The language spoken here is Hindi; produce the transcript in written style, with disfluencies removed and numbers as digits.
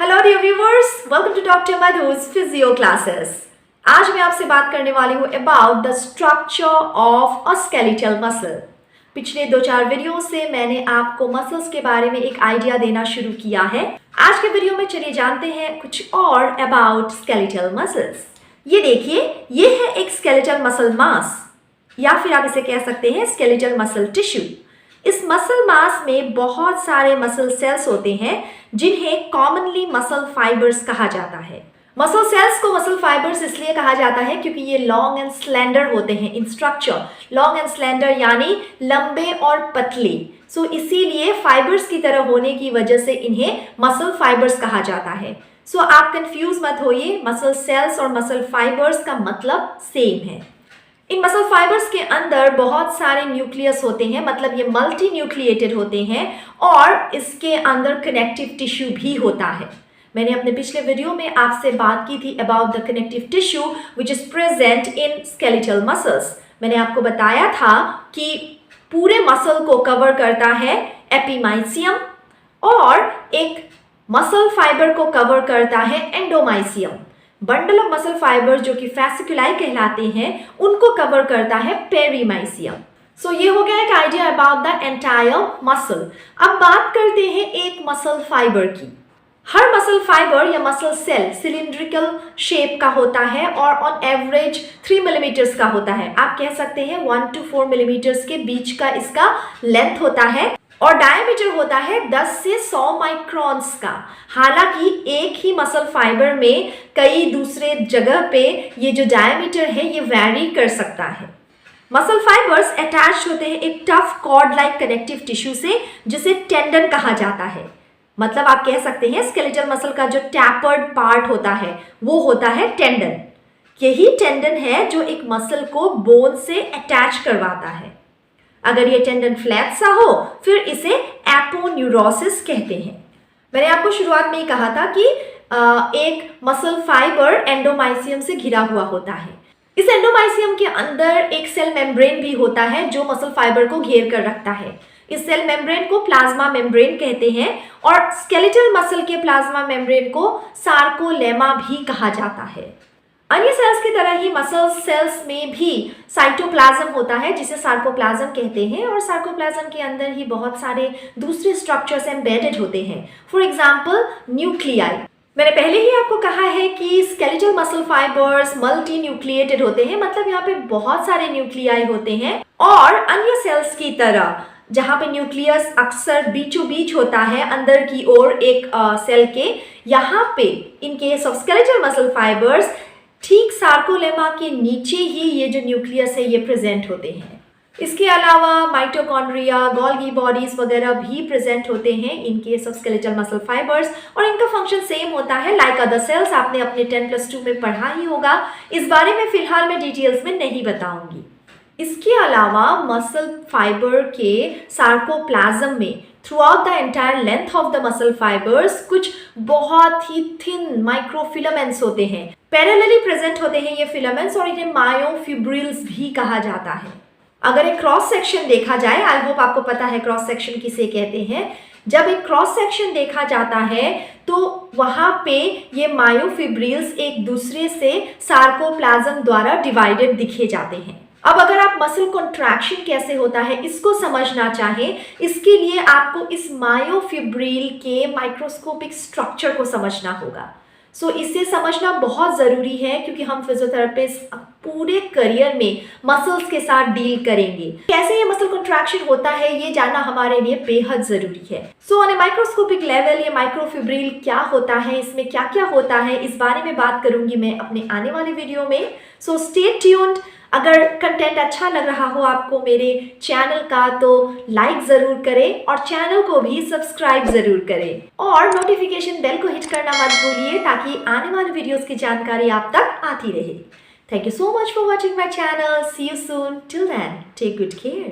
Hello dear viewers, welcome to doctor Madhu's physio classes. आज मैं आपसे बात करने वाली हूँ about the structure of a skeletal muscle. पिछले 2-4 वीडियो से मैंने आपको मसल्स के बारे में एक आइडिया देना शुरू किया है। आज के वीडियो में चलिए जानते हैं कुछ और अबाउट स्केलेटल मसल्स। ये देखिए, ये है एक स्केलेटल मसल मास या फिर आप इसे कह सकते हैं स्केलेटल मसल टिश्यू। इस मसल मास में बहुत सारे मसल सेल्स होते हैं जिन्हें कॉमनली मसल फाइबर्स कहा जाता है। मसल सेल्स को मसल फाइबर्स इसलिए कहा जाता है क्योंकि ये लॉन्ग एंड स्लेंडर होते हैं इन स्ट्रक्चर। लॉन्ग एंड स्लेंडर यानी लंबे और पतले। सो इसीलिए फाइबर्स की तरह होने की वजह से इन्हें मसल फाइबर्स कहा जाता है। सो आप कंफ्यूज मत होइए, मसल सेल्स और मसल फाइबर्स का मतलब सेम है। इन मसल फाइबर्स के अंदर बहुत सारे न्यूक्लियस होते हैं, मतलब ये मल्टी न्यूक्लिएटेड होते हैं और इसके अंदर कनेक्टिव टिश्यू भी होता है। मैंने अपने पिछले वीडियो में आपसे बात की थी about the connective tissue which is present in skeletal muscles. मैंने आपको बताया था कि पूरे मसल को कवर करता है एपिमाइसियम और एक मसल फाइबर को कवर करता है endomysium. Bundle of muscle fibre जो कि फैसिकुलाई कहलाते हैं उनको कवर करता है पेरीमाइसियम। सो ये हो गया एक idea about the entire muscle. अब बात करते हैं एक मसल फाइबर की। हर मसल फाइबर या मसल सेल सिलिंड्रिकल शेप का होता है और ऑन एवरेज 3 मिलीमीटर्स का होता है। आप कह सकते हैं 1 to 4 मिलीमीटर्स के बीच का इसका लेंथ होता है और डायमीटर होता है 10 से 100 माइक्रॉन्स का। हालांकि एक ही मसल फाइबर में कई दूसरे जगह पे ये जो डायमीटर है ये वैरी कर सकता है। मसल फाइबर्स अटैच होते हैं एक tough cord like connective tissue से जिसे टेंडन कहा जाता है। मतलब आप कह सकते हैं स्केलेटल मसल का जो टैपर्ड पार्ट होता है वो होता है टेंडन। यही टेंडन है जो एक मसल को बोन से अटैच करवाता है। अगर ये टेंडन फ्लैट सा हो फिर इसे एपोन्यूरोसिस कहते हैं। मैंने आपको शुरुआत में ही कहा था कि एक मसल फाइबर एंडोमाइसियम से घिरा हुआ होता है। इस एंडोमाइसियम के अंदर एक सेल मेम्ब्रेन भी होता है जो मसल फाइबर को घेर कर रखता है। इस सेल मेम्ब्रेन को प्लाज्मा मेम्ब्रेन कहते हैं और स्केलेटल मसल के प्लाज्मा मेम्ब्रेन को सार्कोलेमा भी कहा जाता है। अन्य सेल्स की तरह ही मसल सेल्स में भी साइटोप्लाज्म होता है जिसे सार्कोप्लाज्म कहते हैं और सार्कोप्लाज्म के अंदर ही बहुत सारे दूसरे स्ट्रक्चर्स एम्बेडेड होते हैं। For example nuclei. मैंने पहले ही आपको कहा है कि skeletal muscle fibres multi nucleated होते हैं, मतलब यहाँ पे बहुत सारे न्यूक्लियाई होते हैं और अन्य सेल्स की तरह जहाँ पे न्यूक्लियस अक्सर बीचों बीच होता है अंदर की ओर एक सेल के, यहाँ पे in case of skeletal muscle fibres ठीक सार्कोलेमा के नीचे ही ये जो न्यूक्लियस है ये प्रेजेंट होते हैं। इसके अलावा माइटोकॉन्ड्रिया, गोल्गी बॉडीज वगैरह भी प्रेजेंट होते हैं in case of skeletal muscle fibres और इनका फंक्शन सेम होता है लाइक अदर सेल्स। आपने अपने 10+2 में पढ़ा ही होगा। इस बारे में फिलहाल मैं डिटेल्स में नहीं बताऊंगी। इसके अलावा मसल फाइबर के सार्कोप्लाज्म में through out the entire length of the muscle fibres कुछ बहुत ही थिन माइक्रोफिलामेंट्स होते हैं। पैरेलली प्रेजेंट होते हैं ये फिलामेंट्स और इन्हें मायोफिब्रिल्स भी कहा जाता है। अगर एक क्रॉस सेक्शन देखा जाए, आई होप आपको पता है क्रॉस सेक्शन किसे कहते हैं। जब एक क्रॉस सेक्शन देखा जाता है तो वहां पे ये मायोफिब्रिल्स एक दूसरे से सार्कोप्लाज्म द्वारा डिवाइडेड दिखे जाते हैं। अब अगर आप मसल कॉन्ट्रैक्शन कैसे होता है इसको समझना चाहें, इसके लिए आपको इस मायोफिब्रिल के माइक्रोस्कोपिक स्ट्रक्चर को समझना होगा। सो इसे समझना बहुत ज़रूरी है क्योंकि हम फिजियोथेरेपिस्ट पूरे करियर में मसल्स के साथ डील करेंगे। कैसे ये मसल कॉन्ट्रैक्शन होता है ये जानना हमारे लिए बेहद ज़रूरी है। So on A microscopic level ये माइक्रोफिब्रिल क्या होता है, इसमें क्या क्या होता है, इस बारे में बात करूंगी मैं अपने आने वाले वीडियो में। So stay tuned. अगर कंटेंट अच्छा लग रहा हो आपको मेरे चैनल का तो लाइक ज़रूर करें और चैनल को भी सब्सक्राइब ज़रूर करें और नोटिफिकेशन बेल को हिट करना मत भूलिए ताकि आने वाले वीडियोस की जानकारी आप तक आती रहे। Thank you so much for watching my channel. See you soon. Till then, take good care.